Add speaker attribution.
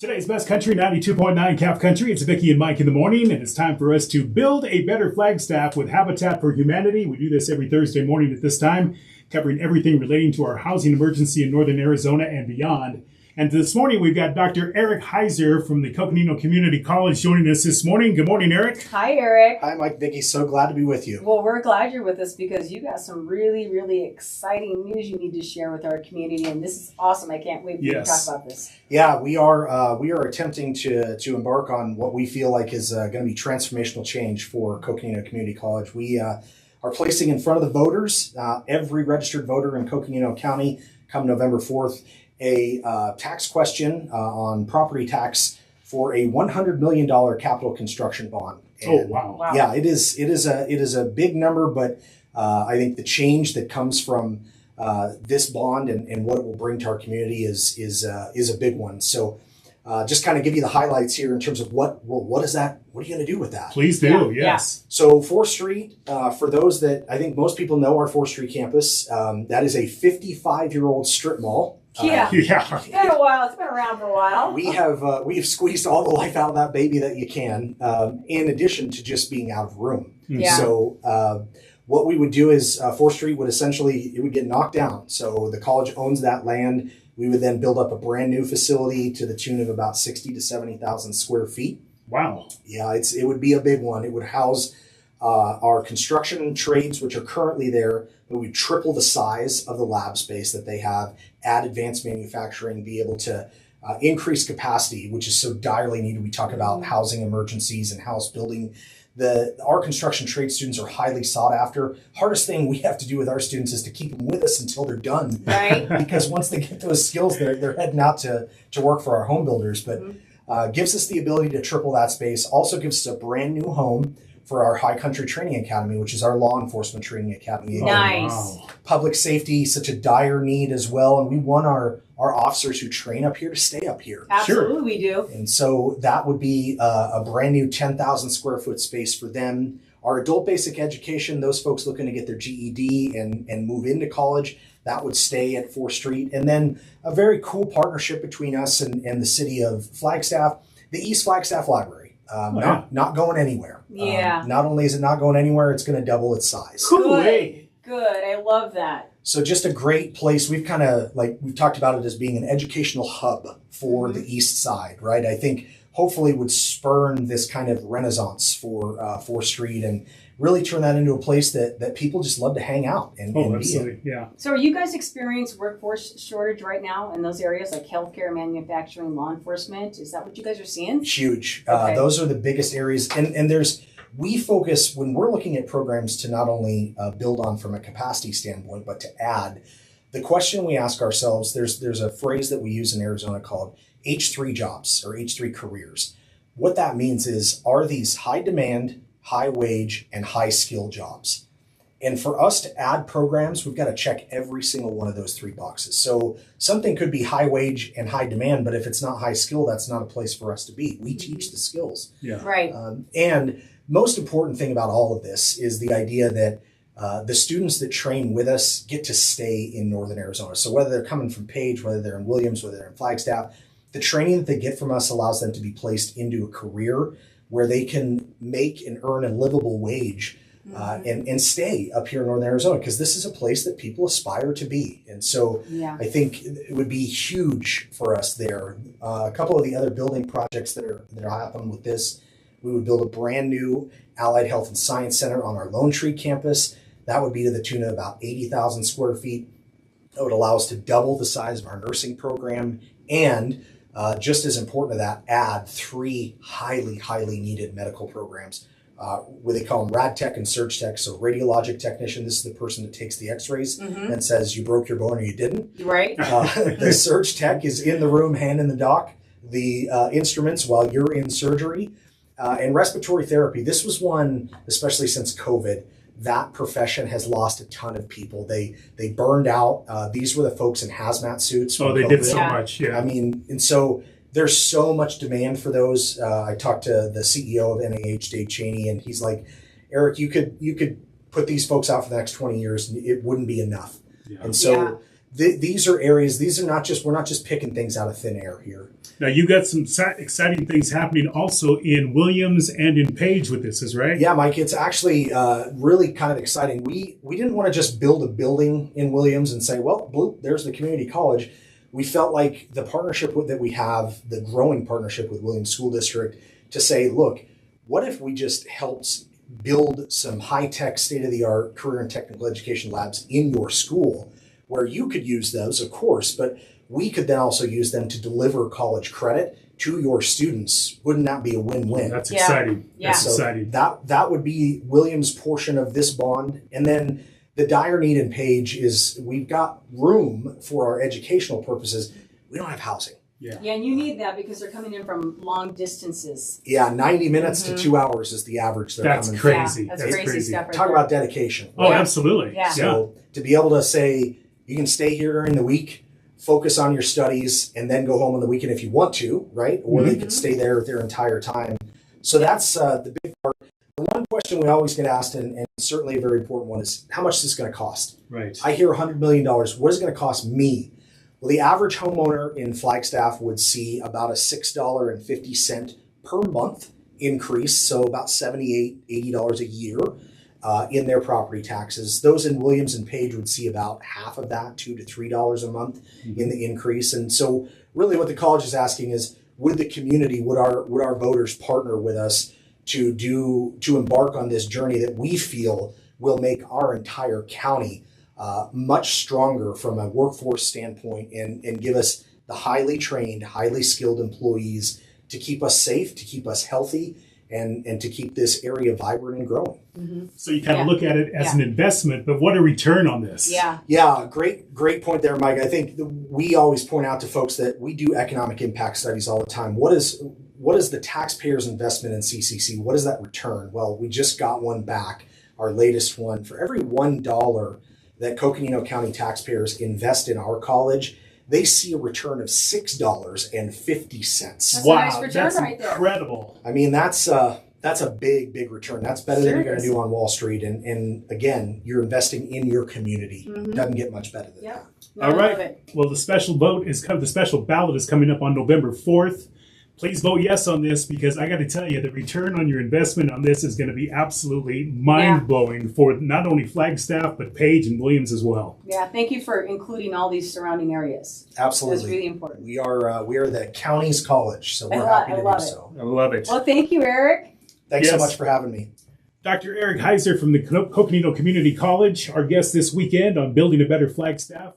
Speaker 1: Today's Best Country 92.9 Calf Country. It's Vicki and Mike in the morning, and it's time for us to build a better Flagstaff with Habitat for Humanity. We do this every Thursday morning at this time, covering everything relating to our housing emergency in northern Arizona and beyond. And this morning, we've got Dr. Eric Heiser from the Coconino Community College joining us this morning. Good morning, Eric.
Speaker 2: Hi, Eric.
Speaker 3: Hi, Mike. Vicki. So glad to be with you.
Speaker 2: Well, we're glad you're with us because you got some really, really exciting news you need to share with our community, and this is awesome. I can't wait for you to talk about this.
Speaker 3: Yeah, we are attempting to embark on what we feel like is going to be transformational change for Coconino Community College. We are placing in front of the voters, every registered voter in Coconino County, come November 4th, a tax question on property tax for a $100 million capital construction bond.
Speaker 1: And, wow!
Speaker 3: Yeah, it is a big number, but I think the change that comes from this bond and what it will bring to our community is a big one. So, just kind of give you the highlights here in terms of what is that? What are you going to do with that?
Speaker 1: Please do. Yes.
Speaker 3: So 4th Street, for those that I think most people know our 4th Street campus, that is a 55-year-old strip mall.
Speaker 2: It's been a while. It's been around for a while.
Speaker 3: We have squeezed all the life out of that baby that you can, in addition to just being out of room.
Speaker 2: Yeah.
Speaker 3: So what we would do is 4th Street would get knocked down. So the college owns that land. We would then build up a brand new facility to the tune of about 60 to 70,000 square feet.
Speaker 1: Wow.
Speaker 3: Yeah, it would be a big one. It would house our construction trades, which are currently there. But we triple the size of the lab space that they have, add advanced manufacturing, be able to increase capacity, which is so direly needed. We talk about housing emergencies and house building. Our construction trade students are highly sought after. Hardest thing we have to do with our students is to keep them with us until they're done.
Speaker 2: Right.
Speaker 3: Because once they get those skills, they're heading out to work for our home builders. But gives us the ability to triple that space. Also gives us a brand new home for our High Country Training Academy, which is our law enforcement training academy.
Speaker 2: Nice.
Speaker 1: Wow.
Speaker 3: Public safety, such a dire need as well. And we want our officers who train up here to stay up here.
Speaker 2: Absolutely,
Speaker 1: Sure.
Speaker 2: we do.
Speaker 3: And so that would be a brand new 10,000 square foot space for them. Our adult basic education, those folks looking to get their GED and move into college, that would stay at 4th Street. And then a very cool partnership between us and the city of Flagstaff, the East Flagstaff Library. Not going anywhere.
Speaker 2: Yeah.
Speaker 3: Not only is it not going anywhere, it's going to double its size.
Speaker 2: Good. I love that.
Speaker 3: So just a great place. We've talked about it as being an educational hub for the East Side, right? I think hopefully would spurn this kind of renaissance for 4th Street and really turn that into a place that people just love to hang out and be in.
Speaker 1: Yeah.
Speaker 2: So are you guys experiencing workforce shortage right now in those areas like healthcare, manufacturing, law enforcement? Is that what you guys are seeing?
Speaker 3: Huge.
Speaker 2: Okay.
Speaker 3: Those are the biggest areas. And we focus when we're looking at programs to not only build on from a capacity standpoint, but to add. The question we ask ourselves, there's a phrase that we use in Arizona called H3 jobs or H3 careers. What that means is, are these high demand, high wage, and high skill jobs? And for us to add programs, we've got to check every single one of those 3 boxes. So something could be high wage and high demand, but if it's not high skill, that's not a place for us to be. We teach the skills.
Speaker 1: Yeah.
Speaker 2: Right.
Speaker 3: And most important thing about all of this is the idea that the students that train with us get to stay in northern Arizona. So whether they're coming from Page, whether they're in Williams, whether they're in Flagstaff, the training that they get from us allows them to be placed into a career where they can make and earn a livable wage and stay up here in northern Arizona, because this is a place that people aspire to be. And so I think it would be huge for us there. A couple of the other building projects that are happening with this, we would build a brand new Allied Health and Science Center on our Lone Tree campus. That would be to the tune of about 80,000 square feet. That would allow us to double the size of our nursing program and just as important to that, add 3 highly needed medical programs. Where they call them rad tech and surge tech. So radiologic technician, this is the person that takes the x-rays and says you broke your bone or you didn't.
Speaker 2: Right.
Speaker 3: The surge tech is in the room handing the doc the instruments while you're in surgery. And respiratory therapy, this was one, especially since COVID, that profession has lost a ton of people. They burned out. These were the folks in hazmat suits.
Speaker 1: Oh, they did so much. Yeah.
Speaker 3: I mean, and so there's so much demand for those. I talked to the CEO of NAH, Dave Cheney, and he's like, Eric, you could put these folks out for the next 20 years and it wouldn't be enough. Yeah. And so these are areas, we're not just picking things out of thin air here.
Speaker 1: Now, you got some exciting things happening also in Williams and in Page with this, is right?
Speaker 3: Yeah, Mike, it's actually really kind of exciting. We didn't want to just build a building in Williams and say, well, bloop, there's the community college. We felt like the partnership that we have, the growing partnership with Williams School District, to say, look, what if we just helped build some high-tech, state-of-the-art career and technical education labs in your school where you could use those, of course, but we could then also use them to deliver college credit to your students. Wouldn't that be a win-win?
Speaker 1: That's exciting.
Speaker 2: Yeah.
Speaker 1: That's
Speaker 3: So
Speaker 1: exciting.
Speaker 3: that would be Williams' portion of this bond. And then the dire need in Page is we've got room for our educational purposes. We don't have housing.
Speaker 1: Yeah.
Speaker 2: Yeah, and you need that because they're coming in from long distances.
Speaker 3: Yeah, 90 minutes to 2 hours is the average they're
Speaker 1: That's
Speaker 3: coming
Speaker 1: crazy.
Speaker 2: Yeah, that's
Speaker 1: That's
Speaker 2: crazy
Speaker 1: crazy.
Speaker 2: stuff right
Speaker 3: Talk
Speaker 2: there.
Speaker 3: about dedication.
Speaker 1: Oh,
Speaker 2: Yeah.
Speaker 1: absolutely.
Speaker 2: Yeah.
Speaker 3: So to be able to say you can stay here during the week, focus on your studies, and then go home on the weekend if you want to, right? Or they could stay there their entire time. So that's the big part. The one question we always get asked, and certainly a very important one, is how much is this going to cost?
Speaker 1: Right.
Speaker 3: I hear $100 million. What is it going to cost me? Well, the average homeowner in Flagstaff would see about a $6.50 per month increase, so about $78, $80 a year in their property taxes. Those in Williams and Page would see about half of that, $2 to $3 a month in the increase. And so really what the college is asking is, would the community, would our voters partner with us to embark on this journey that we feel will make our entire county much stronger from a workforce standpoint and give us the highly trained, highly skilled employees to keep us safe, to keep us healthy, and to keep this area vibrant and growing.
Speaker 1: So you kind of look at it as an investment, but what a return on this.
Speaker 2: Yeah.
Speaker 3: Yeah, great point there, Mike. I think we always point out to folks that we do economic impact studies all the time. What is the taxpayer's investment in CCC? What is that return? Well, we just got one back, our latest one. For every $1 that Coconino County taxpayers invest in our college, they see a return of $6.50.
Speaker 2: That's a
Speaker 1: Wow,
Speaker 2: nice return
Speaker 1: that's
Speaker 2: right there.
Speaker 1: incredible.
Speaker 3: I mean, that's a big return. That's better than
Speaker 2: Sure
Speaker 3: you're going
Speaker 2: is.
Speaker 3: to do on Wall Street. And again, you're investing in your community. Doesn't get much better than that.
Speaker 2: No,
Speaker 1: All
Speaker 2: I
Speaker 1: right.
Speaker 2: love it.
Speaker 1: Well, the special ballot is coming up on November 4th. Please vote yes on this because I got to tell you, the return on your investment on this is going to be absolutely mind-blowing for not only Flagstaff, but Page and Williams as well.
Speaker 2: Yeah, thank you for including all these surrounding areas.
Speaker 3: Absolutely.
Speaker 2: That's really important.
Speaker 3: We are the county's college, so we're
Speaker 2: I
Speaker 3: happy to
Speaker 2: love
Speaker 3: do
Speaker 2: it.
Speaker 3: so.
Speaker 1: I love it.
Speaker 2: Well, thank you, Eric.
Speaker 3: Thanks so
Speaker 1: Yes.
Speaker 3: much for having me.
Speaker 1: Dr. Eric Heiser from the Coconino Community College, our guest this weekend on Building a Better Flagstaff.